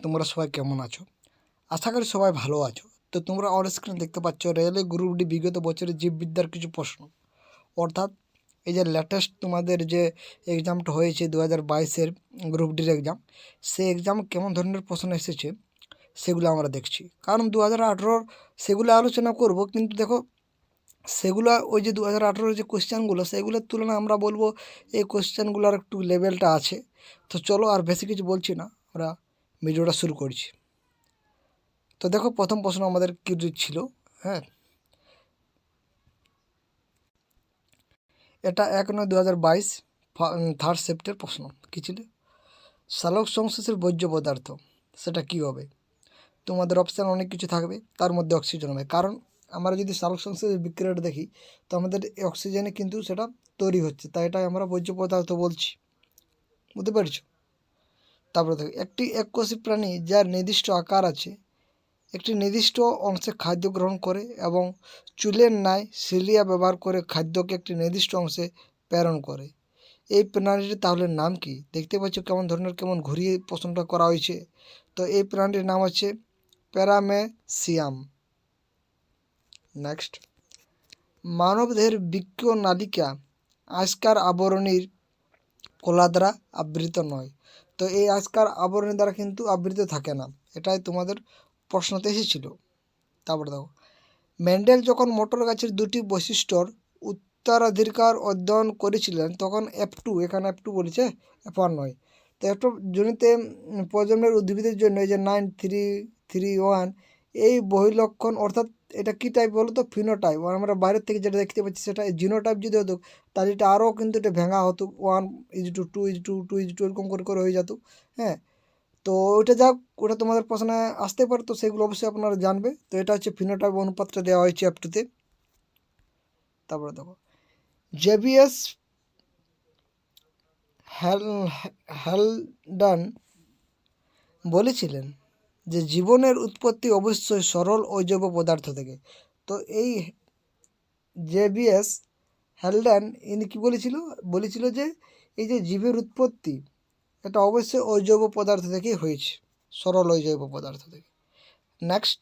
তোমরা সবাই কেমন আছো? আশা করি সবাই ভালো আছো। তো তোমরা অন স্ক্রিন দেখতে পাচ্ছ রেলওয়ে গ্রুপ ডি বিগত বছরের জীববিদ্যার কিছু প্রশ্ন, অর্থাৎ এই যে লেটেস্ট তোমাদের যে এক্সামটা হয়েছে 2022-এর গ্রুপ ডির এক্সাম, সেই এক্সাম কেমন ধরনের প্রশ্ন এসেছে সেগুলো আমরা দেখছি। কারণ 2018-র সেগুলো আলোচনা করব, কিন্তু দেখো সেগুলো ওই যে 2018-র যে কোশ্চেনগুলো সেগুলোর তুলনায় আমরা বলবো এই কোশ্চেনগুলোর একটু লেভেলটা আছে। তো চলো আর বেশি কিছু বলছি না, আমরা ভিডিওটা শুরু করছি। তো দেখো প্রথম প্রশ্ন আমাদের কী ছিল, হ্যাঁ, এটা 1/9/2022 থার্ড শিফটের প্রশ্ন। কী ছিল? সালোক সংশ্লেষের বর্জ্য পদার্থ সেটা কী হবে? তোমাদের অপশান অনেক কিছু থাকবে, তার মধ্যে অক্সিজেন হবে। কারণ আমরা যদি সালোক সংশ্লেষের বিক্রিয়াটা দেখি তো আমাদের অক্সিজেনে কিন্তু সেটা তৈরি হচ্ছে, তাই এটাই আমরা বর্জ্য পদার্থ বলছি। বুঝতে পারছো? তারপরে দেখো, একটি এককোষী প্রাণী যার নির্দিষ্ট আকার আছে, একটি নির্দিষ্ট অংশে খাদ্য গ্রহণ করে এবং চুলের ন্যায় সিলিয়া ব্যবহার করে খাদ্যকে একটি নির্দিষ্ট অংশে প্রেরণ করে, এই প্রাণীটির তাহলে নাম কি? দেখতে পাচ্ছ কেমন ঘুরিয়ে প্রশ্নটা করা হয়েছে। তো এই প্রাণীটির নাম হচ্ছে প্যারামেসিয়াম। নেক্সট, মানবদেহের বৃক্ক নালিকা আয়স্কার আবরণীর কলা দ্বারা আবৃত নয়। তো এই আয়স্কার আবরণী দ্বারা কিন্তু আবৃত থাকে না, এটাই তোমাদের প্রশ্নতে এসেছিল। তারপরে দেখো, মেন্ডেল যখন মোটর গাছের দুটি বৈশিষ্ট্যর উত্তরাধিকার অধ্যয়ন করেছিলেন তখন F2, এখানে F2 বলেছে, F1 নয়। তো F2 জনিতে প্রজন্মের উদ্ভিদের জন্য এই যে 9331 এই বহিলক্ষণ, অর্থাৎ এটা কী টাইপ বলো তো? ফিনোটাইপ। আমরা বাইরের থেকে যেটা দেখতে পাচ্ছি সেটা জিনোটাইপ যদি হতো তাহলে এটা আরও কিন্তু এটা ভেঙা হতো, 1:2, 2:2, 2:2 এরকম করে হয়ে যেত। হ্যাঁ, তো ওটা যাক, ওটা তোমাদের প্রশ্নে আসতে পারে, তো সেগুলো অবশ্যই আপনারা জানবে। তো এটা হচ্ছে ফিনোটাইপ অনুপাতটা দেওয়া হয়েছে F2-তে। তারপরে দেখো, জেবিএস হ্যালডান বলেছিলেন যে জীবনের উৎপত্তি অবশ্যই সরল অজৈব পদার্থ থেকে। তো এই জেবিএস হ্যালডান ইনি কী বলেছিল যে এই যে জীবের উৎপত্তি এটা অবশ্যই অজৈব পদার্থ থেকেই হয়েছে, সরল অজৈব পদার্থ থেকে। নেক্সট,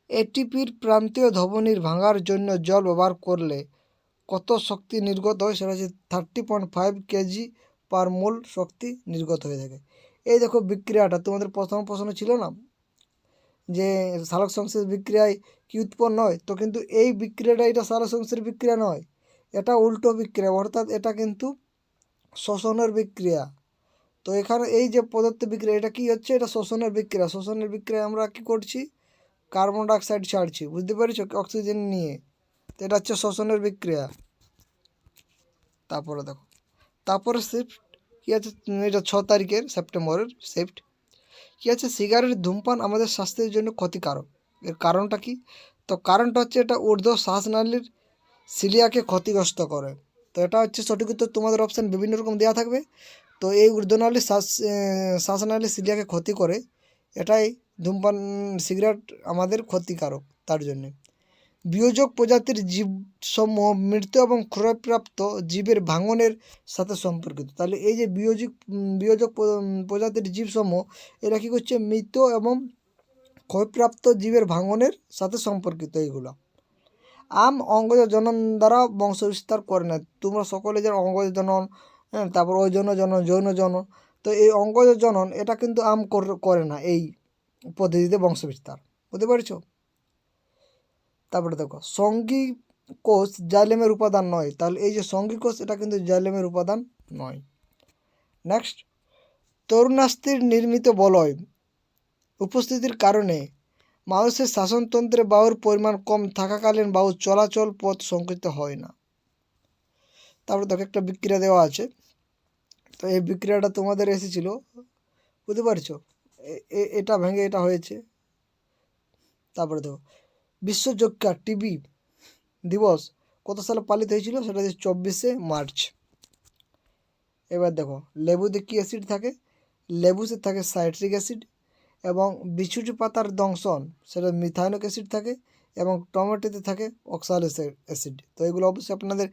এটিপির প্রান্তীয় ধমনির ভাঙার জন্য জল ব্যবহার করলে কত শক্তি নির্গত হয়? সেটা হচ্ছে 30.5 কেজি পার মোল শক্তি নির্গত হয়ে থাকে। এই দেখো বিক্রিয়াটা তোমাদের প্রথম প্রশ্ন ছিল না যে সালোক সংশ্লেষ বিক্রিয়ায় কি উৎপন্ন হয়, তো কিন্তু এই বিক্রিয়াটা এটা সালোক সংশ্লেষের বিক্রিয়া নয়, এটা উল্টো বিক্রিয়া, অর্থাৎ এটা কিন্তু শ্বসনের বিক্রিয়া। তো এখানে এই যে পদার্থ বিক্রিয়া এটা কি হচ্ছে? এটা শ্বসনের বিক্রিয়া। শ্বসনের বিক্রিয়ায় আমরা কি করছি? কার্বন ডাইঅক্সাইড ছাড়ছি, বুঝতে পেরেছো, অক্সিজেন নিয়ে। তো এটা হচ্ছে শ্বসনের বিক্রিয়া। তারপরে দেখো, তারপরে শিফট কী আছে, এটা 6 তারিখের সেপ্টেম্বরের শিফট কী আছে, সিগারেট ধূমপান আমাদের স্বাস্থ্যের জন্য ক্ষতিকারক। এর কারণটা কি? তো কারণটা হচ্ছে এটা ঊর্ধ্ব শ্বাসনালীর সিলিয়াকে ক্ষতিগ্রস্ত করে। তো এটা হচ্ছে সঠিক উত্তর। তোমাদের অপশান বিভিন্ন রকম দেওয়া থাকবে। তো এই ঊর্ধ্বনালীর শ্বাসনালীর সিলিয়াকে ক্ষতি করে, এটাই ধূমপান সিগারেট আমাদের ক্ষতিকারক তার জন্যে। বিয়োজক প্রজাতির জীবসমূহ মৃত্যু এবং ক্ষয়প্রাপ্ত জীবের ভাঙনের সাথে সম্পর্কিত। তাহলে এই যে বিয়োজক প্রজাতির জীবসমূহ এরা কী করছে? মৃত এবং ক্ষয়প্রাপ্ত জীবের ভাঙনের সাথে সম্পর্কিত এইগুলো। আম অঙ্গজ জনন দ্বারা বংশবিস্তার করে না। তোমরা সকলে যে অঙ্গজ জনন, হ্যাঁ, তারপর ঐজন্য জনন, যৌন জনন, তো এই অঙ্গজ জনন এটা কিন্তু আম করে না এই পদ্ধতিতে বংশবিস্তার। বুঝতে পারছো? তারপরে দেখো, সঙ্গী কোষ জাইলেমের উপাদান নয়। তাহলে এই যে সঙ্গী কোষ এটা কিন্তু জাইলেমের উপাদান নয়। নেক্সট, তরুণাস্থির নির্মিত বলয় উপস্থিতির কারণে মানুষের শ্বাসনতন্ত্রে বায়ুর পরিমাণ কম থাকাকালীন বায়ু চলাচল পথ সংকুচিত হয় না। তারপরে দেখো, একটা বিক্রিয়া দেওয়া আছে। তো এই বিক্রিয়াটা তোমাদের এসেছিল, বুঝতে পারছো, এটা ভেঙে এটা হয়েছে। তারপরে দেখো, বিশ্ব যক্ষ্মা টিবি দিবস কত সালে পালিত হয়েছিল? সেটা হচ্ছে 24শে মার্চ। এবার দেখো, লেবুতে কী অ্যাসিড থাকে? লেবুতে থাকে সাইট্রিক অ্যাসিড, এবং বিছুটি পাতার দংশন সেটা মিথাইনিক অ্যাসিড থাকে, এবং টমেটোতে থাকে অক্সালিক অ্যাসিড। তো এগুলো অবশ্যই আপনাদের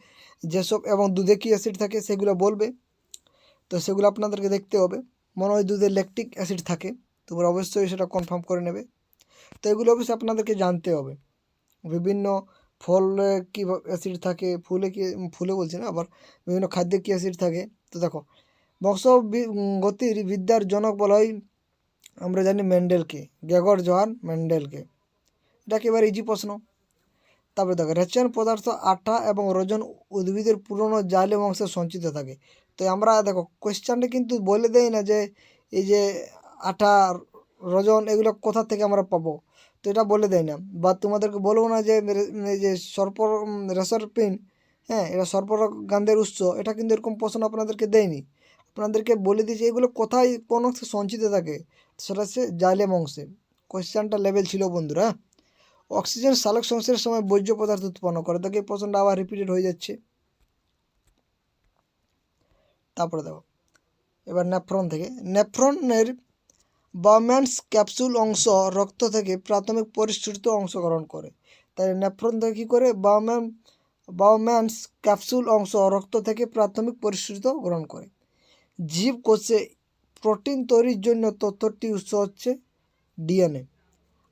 যেসব, এবং দুধে কী অ্যাসিড থাকে সেগুলো বলবে, তো সেগুলো আপনাদেরকে দেখতে হবে। মনে হয় দুধে ল্যাকটিক অ্যাসিড থাকে। তোমরা অবশ্যই সেটা কনফার্ম করে নেবে। তো এগুলো অবশ্যই আপনাদেরকে জানতে হবে। বিভিন্ন ফলে কী অ্যাসিড থাকে, ফুলে বলছি না, আবার বিভিন্ন খাদ্যে কী অ্যাসিড থাকে। তো দেখো, গতির বিদ্যার জনক বলা হয়, আমরা জানি মেন্ডেলকে, গ্রেগর জোহান মেন্ডেলকে। এটা একেবারে ইজি প্রশ্ন। তারপরে দেখো, রেচন পদার্থ আঠা এবং রজন উদ্ভিদের পুরনো জাইলেম অংশে সঞ্চিত থাকে। তো আমরা দেখো কোয়েশ্চানটা কিন্তু বলে দেয় না যে এই যে আঠা, রজন এগুলো কোথা থেকে আমরা পাবো, তো এটা বলে দেয় না। বা তোমাদেরকে বলবো না যে এই যে রেসরপিন, হ্যাঁ, এটা সর্পগান্ধের উৎস, এটা কিন্তু এরকম প্রশ্ন আপনাদেরকে দেয়নি। আপনাদেরকে বলে দিয়েছে এগুলো কোথায় কোন অংশে সঞ্চিত থাকে, সেটা হচ্ছে জাইলেম অংশে। কোয়েশ্চানটা লেভেল ছিল বন্ধুরা। অক্সিজেন সালোক সংশ্লেষের সময় বর্জ্য পদার্থ উৎপন্ন করে, তাকে এই প্রশ্নটা আবার রিপিটেড হয়ে যাচ্ছে। তারপরে দেখো, এবার নেফ্রন থেকে, নেফ্রনের বাউম্যানস ক্যাপসুল অংশ রক্ত থেকে প্রাথমিক পরিশোধিত অংশ গ্রহণ করে। তাই নেফ্রন থেকে কী করে, বাউম্যানস ক্যাপসুল অংশ রক্ত থেকে প্রাথমিক পরিশোধিত গ্রহণ করে। জীবকোষে প্রোটিন তৈরির জন্য তথ্যটি উৎস হচ্ছে ডিএনএ।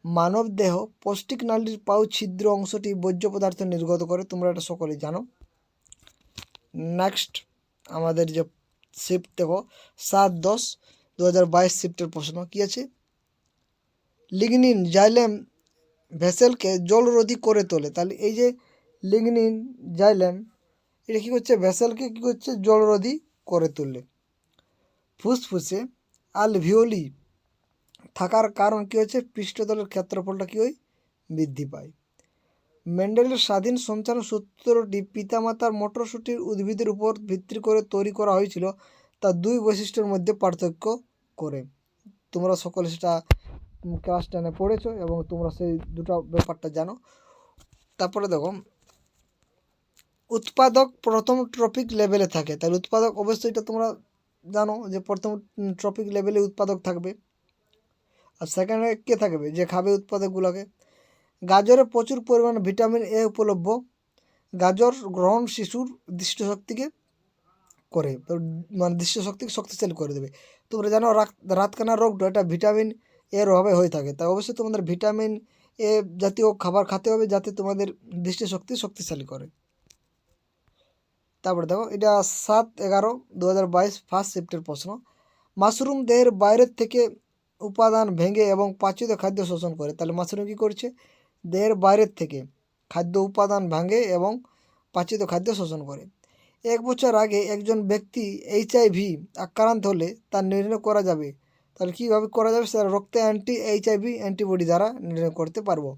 মানব দেহ পৌষ্টিক নালীর পাউ ছিদ্র অংশটি বর্জ্য পদার্থ নির্গত করে, তোমরা এটা সকলেই জানো। নেক্সট আমাদের যে শিফট দেখো 7-10-2022 শিফটের প্রশ্ন কী আছে, লিগনিন জাইলেম ভেসেলকে জলরোধী করে তোলে। তাহলে এই যে লিগনিন জাইলেম, এটা কী করছে, ভেসেলকে কী করছে, জলরোধী করে তোলে। ফুসফুসে আলভিওলি থাকার কারণ কী হচ্ছে, পৃষ্ঠতলের ক্ষেত্রফলটা কী হয়, বৃদ্ধি পায়। মেন্ডেলের স্বাধীন সঞ্চালন সূত্রটি পিতামাতার মটরশুঁটির উদ্ভিদের উপর ভিত্তি করে তৈরি করা হয়েছিল, তা দুই বৈশিষ্ট্যের মধ্যে পার্থক্য করে। তোমরা সকলে সেটা ক্লাস 10-এ পড়েছো এবং তোমরা সেই দুটো ব্যাপারটা জানো। তারপরে দেখো, উৎপাদক প্রথম ট্রপিক লেভেলে থাকে। তাহলে উৎপাদক অবশ্যই এটা তোমরা জানো যে প্রথম ট্রপিক লেভেলে উৎপাদক থাকবে। আর সেকেন্ডে কে থাকবে, যে খাবে উৎপাদকগুলোকে। গাজরে প্রচুর পরিমাণে ভিটামিন এ উপলব্ধ। গাজর গ্রহণ শিশুর দৃষ্টিশক্তিকে করে, মানে দৃষ্টিশক্তিকে শক্তিশালী করে দেবে। তোমরা জানো রাতকানা রোগটা এটা ভিটামিন এর অভাবে হয়ে থাকে, তাই অবশ্যই তোমাদের ভিটামিন এ জাতীয় খাবার খেতে হবে যাতে তোমাদের দৃষ্টিশক্তি শক্তিশালী করে। তারপরে দেখো, এটা 7-11-2022 ফার্স্ট শিফটের প্রশ্ন। মাশরুম দেহের বাইরের থেকে উপাদান ভেঙে এবং পাচিত খাদ্য শোষণ করে। তাহলে মাশরুম কী করছে, দেহের বাইরের থেকে খাদ্য উপাদান ভাঙে এবং পাচিত খাদ্য শোষণ করে। 1 বছর আগে একজন ব্যক্তি HIV আক্রান্ত হলে তা নির্ণয় করা যাবে। তাহলে কীভাবে করা যাবে, সেটা রক্তে HIV অ্যান্টিবডি দ্বারা নির্ণয় করতে পারবো।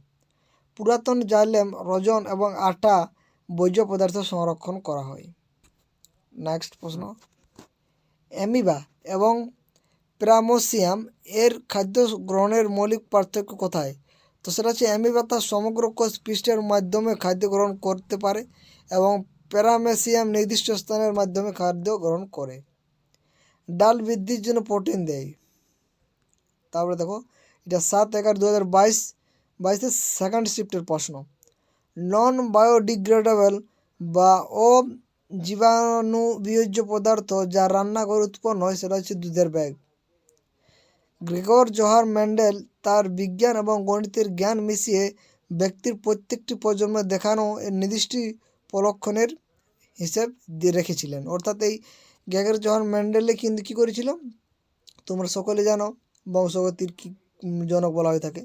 পুরাতন জাইলেম, রজন এবং আটা বর্জ্য পদার্থ সংরক্ষণ করা হয়। নেক্সট প্রশ্ন, অ্যামিবা এবং প্রামোসিয়াম এর খাদ্য গ্রহণের মৌলিক পার্থক্য কোথায়? তো সেটা হচ্ছে অ্যামিবা তার সমগ্র কোষ পৃষ্ঠের মাধ্যমে খাদ্য গ্রহণ করতে পারে এবং প্যারামেসিয়াম নির্দিষ্ট স্থানের মাধ্যমে খাদ্য গ্রহণ করে। ডাল বৃদ্ধির জন্য প্রোটিন দেয়। তারপরে দেখো, এটা 7-11-2022 সেকেন্ড শিফটের প্রশ্ন। নন বায়োডিগ্রেডেবল বা জীবাণুবিয়োজ্য পদার্থ যা রান্নাঘরে উৎপন্ন হয়, সেটা হচ্ছে দুধের ব্যাগ। গ্রেগর জোহান মেন্ডেল তার বিজ্ঞান এবং গণিতের জ্ঞান মিশিয়ে ব্যক্তির প্রত্যেকটি প্রজন্মে দেখানো এর নির্দিষ্ট উপলক্ষণের হিসেব দিয়ে রেখেছিলেন। অর্থাৎ এই গ্রেগর জোহান মেন্ডেলে কিন্তু কী করেছিল, তোমরা সকলে জানো বংশগতির কি জনক বলা হয়ে থাকে।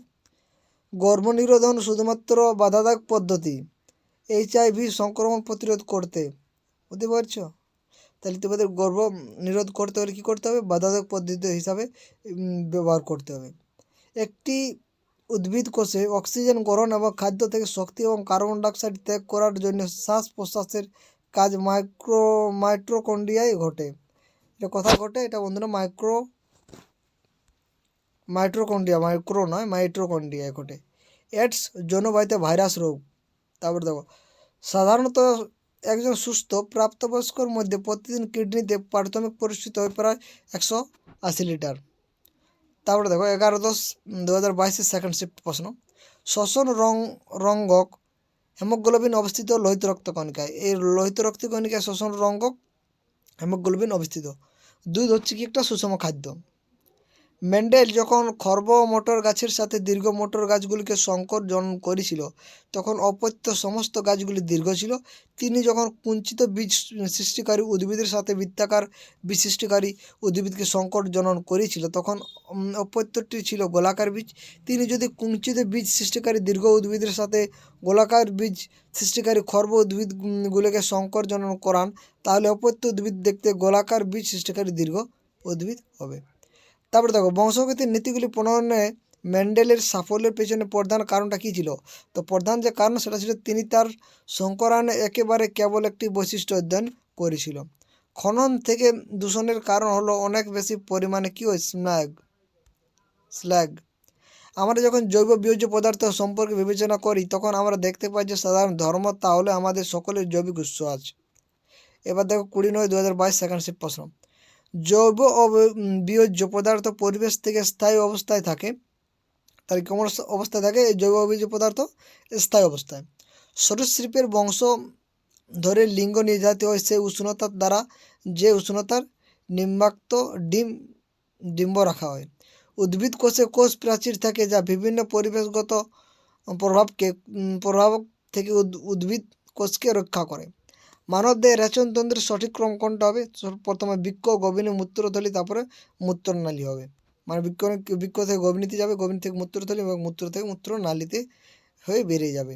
গর্ভনিরোধন শুধুমাত্র বাধাদায়ক পদ্ধতি HIV সংক্রমণ প্রতিরোধ করতে, বুঝতে পারছো? তাহলে তোমাদের গর্ভ নিরোধ করতে হলে কী করতে হবে, বাধাদায়ক পদ্ধতি হিসাবে ব্যবহার করতে হবে। একটি উদ্ভিদ কোষে অক্সিজেন গ্রহণ এবং খাদ্য থেকে শক্তি এবং কার্বন ডাইঅক্সাইড ত্যাগ করার জন্য শ্বাস প্রশ্বাসের কাজ মাইটোকন্ড্রিয়ায় ঘটে। এটা কোথায় ঘটে, এটা বন্ধুরা মাইটোকন্ড্রিয়ায় ঘটে। এডস যৌনবাহিত ভাইরাস রোগ। তারপর দেখো, সাধারণত একজন সুস্থ প্রাপ্তবয়স্কর মধ্যে প্রতিদিন কিডনিতে প্রাথমিক পরিস্থিতি হয় প্রায় 180 লিটার। তারপরে দেখো 11-10-2022 সেকেন্ড শিফট প্রশ্ন। শ্বসন রঙ্গক হেমোগ্লোবিন অবস্থিত লোহিত রক্তকণিকায়। এই লোহিত রক্তকণিকায় শ্বসন রঙ্গক হেমোগ্লোবিন অবস্থিত। দুধ হচ্ছে কি একটা সুষম খাদ্য। মেন্ডেল যখন খর্ব মোটর গাছের সাথে দীর্ঘ মোটর গাছগুলিকে সংকর জনন করেছিল তখন অপত্য সমস্ত গাছগুলি দীর্ঘ ছিল। তিনি যখন কুঞ্চিত বীজ সৃষ্টিকারী উদ্ভিদের সাথে বৃত্তাকার বীজ সৃষ্টিকারী উদ্ভিদকে সংকর জনন করেছিল তখন অপত্যটি ছিল গোলাকার বীজ। তিনি যদি কুঞ্চিত বীজ সৃষ্টিকারী দীর্ঘ উদ্ভিদের সাথে গোলাকার বীজ সৃষ্টিকারী খর্ব উদ্ভিদগুলোকে সংকর জনন করান তাহলে অপত্য উদ্ভিদ দেখতে গোলাকার বীজ সৃষ্টিকারী দীর্ঘ উদ্ভিদ হবে। তারপরে দেখো বংশগতির নীতিগুলি প্রণয়নে মেন্ডেলের সাফল্যের পেছনে প্রধান কারণটা কী ছিল? তো প্রধান যে কারণ সেটা ছিল তিনি তার সংকরায়নে একেবারে কেবল একটি বৈশিষ্ট্য অধ্যয়ন করেছিল। খনন থেকে দূষণের কারণ হলো অনেক বেশি পরিমাণে কী হয় স্ল্যাগ। আমরা যখন জৈব বিয়োজ্য পদার্থ সম্পর্কে বিবেচনা করি তখন আমরা দেখতে পাই যে সাধারণ ধর্ম তাহলে আমাদের সকলের জৈবিক উৎস আছে। এবার দেখো 20/9/2022 সেকেন্ড শিফট প্রশ্ন। জৈব বিয়োজ্য পদার্থ পরিবেশ থেকে স্থায়ী অবস্থায় থাকে, তার কেমন অবস্থায় থাকে? এই জৈব বিয়োজ্য পদার্থ স্থায়ী অবস্থায়। সরীসৃপের বংশ ধরে লিঙ্গ নির্ধারিত হয় সেই উষ্ণতার দ্বারা যে উষ্ণতার নিম্নাক্ত ডিম্ব রাখা হয়। উদ্ভিদ কোষে কোষ প্রাচীর থাকে যা বিভিন্ন পরিবেশগত প্রভাব থেকে উদ্ভিদ কোষকে রক্ষা করে। মানবদেহের রেচনতন্ত্রের সঠিক ক্রম কোনটা হবে? প্রথমে বৃক্ক, গভীনী, মূত্রথলি, তারপরে মূত্রনালী হবে। মানে বৃক্ক থেকে গভীনীতে যাবে, গভীনী থেকে মূত্রথলি এবং মূত্র থেকে মূত্রনালীতে হয়ে বেরিয়ে যাবে।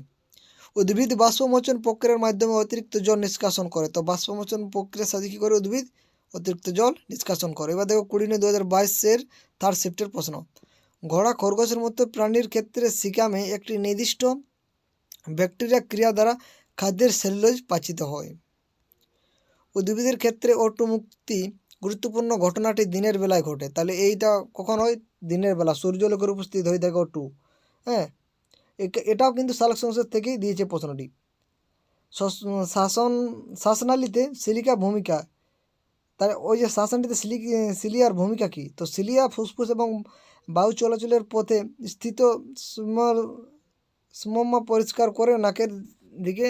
উদ্ভিদ বাষ্পমোচন প্রক্রিয়ার মাধ্যমে অতিরিক্ত জল নিষ্কাশন করে। তো বাষ্পমোচন প্রক্রিয়ার সাথে কী করে উদ্ভিদ অতিরিক্ত জল নিষ্কাশন করে। এবার দেখো 20/9/2022 থার্ড শিফটের প্রশ্ন। ঘোড়া, খরগোশের মতো প্রাণীর ক্ষেত্রে সিকামে একটি নির্দিষ্ট ব্যাকটেরিয়া ক্রিয়া দ্বারা খাদ্যের সেলুলোজ পাচিত হয়। উদ্ভিদের ক্ষেত্রে O2 মুক্তি গুরুত্বপূর্ণ ঘটনাটি দিনের বেলায় ঘটে। তাহলে এইটা কখন হয়? দিনের বেলা, সূর্যালোকের উপস্থিত হয়ে থাকে O2। হ্যাঁ, এটাও কিন্তু সালোক সংশ্লেষ থেকেই দিয়েছে প্রশ্নটি। শ্বাসনালীতে সিলিকা ভূমিকা, তাহলে ওই যে শ্বাসনালীতে সিলিয়ার ভূমিকা কী? তো সিলিয়া ফুসফুস এবং বায়ু চলাচলের পথে স্থিত স্মোমা পরিষ্কার করে নাকের দিকে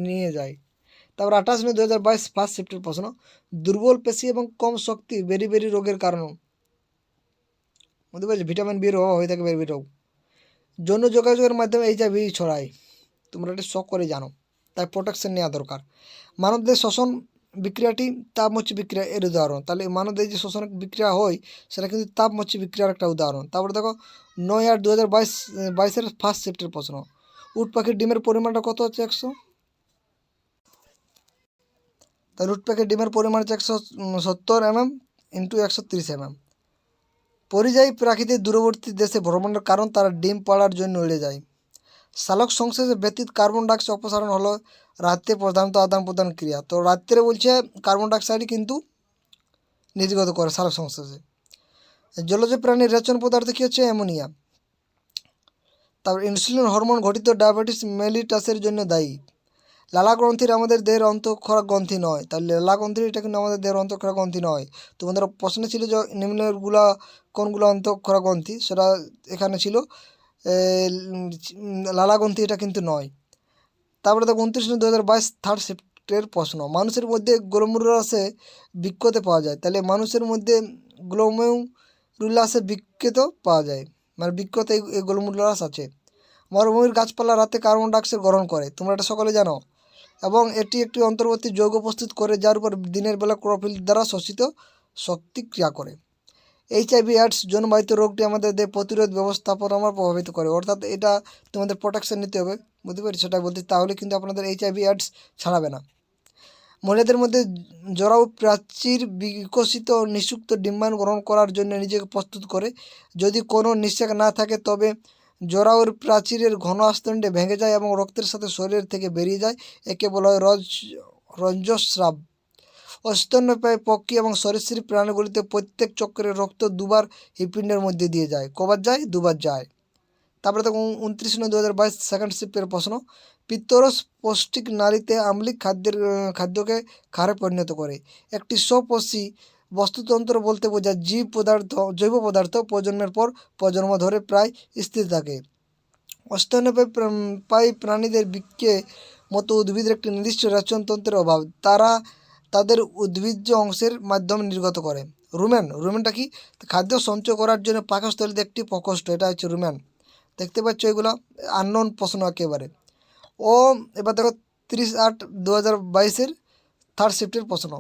নিয়ে যায়। তারপর 28/9/2022 ফার্স্ট শিফটের প্রশ্ন। দুর্বল পেশি এবং কম শক্তি বেরি রোগের কারণ। বুঝতে পারছি, ভিটামিন বির অভাব হয়ে থাকে বেরি রোগ। যৌন যোগাযোগের মাধ্যমে HIV ছড়ায়, তোমরা এটা শখ করে জানো, তাই প্রোটেকশন নেওয়া দরকার। মানবদের শ্বসন বিক্রিয়াটি তাপমোচী বিক্রিয়া এর উদাহরণ। তাহলে মানবদের যে শ্বসন বিক্রিয়া হয় সেটা কিন্তু তাপমোচী বিক্রিয়ার একটা উদাহরণ। তারপরে দেখো 9/8/2022 ফার্স্ট শিফটের প্রশ্ন। উট পাখির ডিমের পরিমাণটা কত হচ্ছে? 100। তাহলে উট পাখির ডিমের পরিমাণ হচ্ছে 170 mm × 130 mm। পরিযায়ী পাখিদের দূরবর্তী দেশে ভ্রমণের কারণ তারা ডিম পাড়ার জন্য উড়ে যায়। সালোক সংশ্লেষে ব্যতীত কার্বন ডাইঅক্সাইড অপসারণ হলো রাত্রে প্রধানত আদান প্রদান ক্রিয়া। তো রাত্রে বলছে কার্বন ডাইঅক্সাইডই কিন্তু নির্গত করে সালোক সংশ্লেষে। জলজ প্রাণীর রেচন পদার্থ কী হচ্ছে? অ্যামোনিয়া। তারপর ইনসুলিন হরমোন ঘটিত ডায়াবেটিস মেলিটাসের জন্য দায়ী। লালা গ্রন্থির আমাদের দেহের অন্তঃক্ষরা গ্রন্থি নয়। তাহলে লালা গ্রন্থির এটা কিন্তু আমাদের দেহের অন্তঃক্ষরা গ্রন্থি নয়। তোমাদের প্রশ্ন ছিল যে নিম্নগুলা কোনগুলো অন্তঃক্ষরা গ্রন্থি, সেটা এখানে ছিল লালা গ্রন্থি, এটা কিন্তু নয়। তারপরে দেখো 29/9/2022 থার্ড শিফটের প্রশ্ন। মানুষের মধ্যে গ্লোমেরুলাসে বৃক্কতে পাওয়া যায়। তাহলে মানুষের মধ্যে গ্লোমেরুলাসে বৃক্কত পাওয়া যায়, মানে বৃক্কতে এই গ্লোমেরুলাস আছে। মরুভূমির গাছপালা রাতে কার্বন ডাইঅক্সাইড গ্রহণ করে, তোমরা এটা সকলে জানো, এবং এটি একটি অন্তর্বর্তী যৌগ প্রস্তুত করে যার উপর দিনের বেলা ক্লোরোফিল দ্বারা শোষিত শক্তি ক্রিয়া করে। HIV AIDS জন্মবাহিত রোগটি আমাদের দেহ প্রতিরোধ ব্যবস্থাপনা প্রভাবিত করে, অর্থাৎ এটা তোমাদের প্রোটেকশন নিতে হবে, বুঝতে পারি সেটা বলতে, তাহলে কিন্তু আপনাদের HIV AIDS ছাড়াবে না। মহিলাদের মধ্যে জরায়ু প্রাচীর বিকশিত নিষুক্ত ডিম্বাণু গ্রহণ করার জন্য নিজেকে প্রস্তুত করে। যদি কোনো নিষেক না থাকে তবে জরায়ুর প্রাচীরের ঘন আস্তরণটি ভেঙে যায় এবং রক্তের সাথে শরীর থেকে বেরিয়ে যায়। একে বলা হয় রঞ্জস্রাব। স্তন্যপায়ী পক্ষী এবং সরীসৃপ প্রাণীগুলিতে প্রত্যেক চক্রে রক্ত দুবার হৃৎপিণ্ডের মধ্যে দিয়ে যায়। কবার যায়? দুবার যায়। তারপরে দেখো 29/9/2022 সেকেন্ড শিফটের প্রশ্ন। পিত্তরস পৌষ্টিক নারীতে আম্লিক খাদ্যকে ক্ষারে পরিণত করে। একটি স্বপোষী বস্তুতন্ত্র বলতে বোঝায় জৈব পদার্থ প্রজন্মের পর প্রজন্ম ধরে প্রায় স্থির থাকে। স্তন্যপায়ী প্রাণীদের বৃক্কে মতো উদ্ভিদের একটি নির্দিষ্ট রেচনতন্ত্রের অভাব, তারা তাদের উদ্ভিজ্জ অংশের মাধ্যমে নির্গত করে। রুমেনটা কি? খাদ্য সঞ্চয় করার জন্য পাকস্থলীতে একটি প্রকোষ্ঠ, এটা হচ্ছে রুমেন। দেখতে পাচ্ছ এগুলো আননোন প্রশ্ন একেবারে। ও এবার দেখো 30/8/2022 থার্ড শিফটের প্রশ্ন।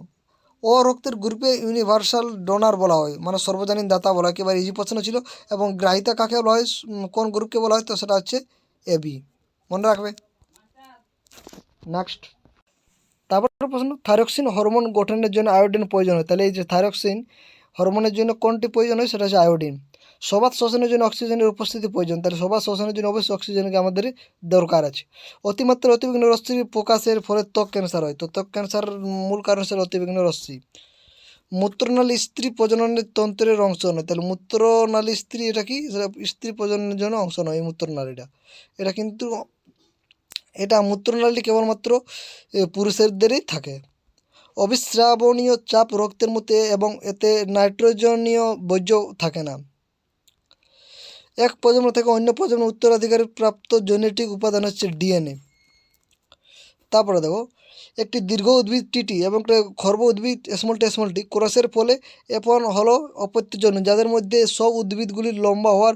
ও রক্তের গ্রুপে ইউনিভার্সাল ডোনার বলা হয়, মানে সর্বজনীন দাতা বলা হয়, একেবারে ইজি প্রশ্ন ছিল। এবং গ্রাহিতা কাকে বলা হয়, কোন গ্রুপকে বলা হয়? তো সেটা হচ্ছে এবি, মনে রাখবে। নেক্সট, তারপর প্রশ্ন, থাইরক্সিন হরমোন গঠনের জন্য আয়োডিন প্রয়োজন হয়। তাহলে এই যে থাইরক্সিন হরমোনের জন্য কোনটি প্রয়োজন হয়? সেটা হচ্ছে আয়োডিন। সবাত শ্বসনের জন্য অক্সিজেনের উপস্থিতি প্রয়োজন। তাহলে সবাত শ্বসনের জন্য অবশ্যই অক্সিজেনকে আমাদের দরকার আছে। অতিমাত্রা অতিবিঘ্ন রশ্মির প্রকাশের ফলে ত্বক ক্যান্সার হয়। তো ত্বক ক্যান্সার মূল কারণ হচ্ছে অতিবিঘ্ন রশ্মি। মূত্রনালী স্ত্রী প্রজননের তন্ত্রের অংশ নয়। তাহলে মূত্রনালী স্ত্রী এটা কি? সেটা স্ত্রী প্রজননের জন্য অংশ নয় এই মূত্রনালীটা। এটা কিন্তু মূত্রনালী কেবলমাত্র পুরুষদেরই থাকে। অবিশ্রাবণীয় চাপ রক্তের মধ্যে এবং এতে নাইট্রোজেনীয় বর্জ্য থাকে না। এক প্রজন্ম থেকে অন্য প্রজন্ম উত্তরাধিকারী প্রাপ্ত জেনেটিক উপাদান হচ্ছে ডিএনএ। তারপরে দেখো, একটি দীর্ঘ উদ্ভিদ টিটি এবং খর্ব উদ্ভিদ স্মলটি ক্রসের ফলে F1 হলো অপত্যজন্য, যাদের মধ্যে সব উদ্ভিদগুলি লম্বা হওয়ার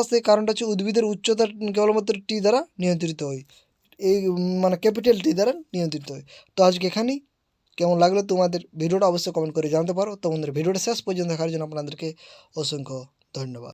সেই কারণটা হচ্ছে উদ্ভিদের উচ্চতা কেবলমাত্র টি দ্বারা নিয়ন্ত্রিত হয়। এই মানে ক্যাপিটাল টি দ্বারা নিয়ন্ত্রিত হয়। তো আজকে এখানেই। কেমন লাগলো তোমাদের ভিডিওটা অবশ্যই কমেন্ট করে জানতে পারো। তো বন্ধুরা, ভিডিওটা শেষ পর্যন্ত দেখার জন্য আপনাদেরকে অসংখ্য ধন্যবাদ।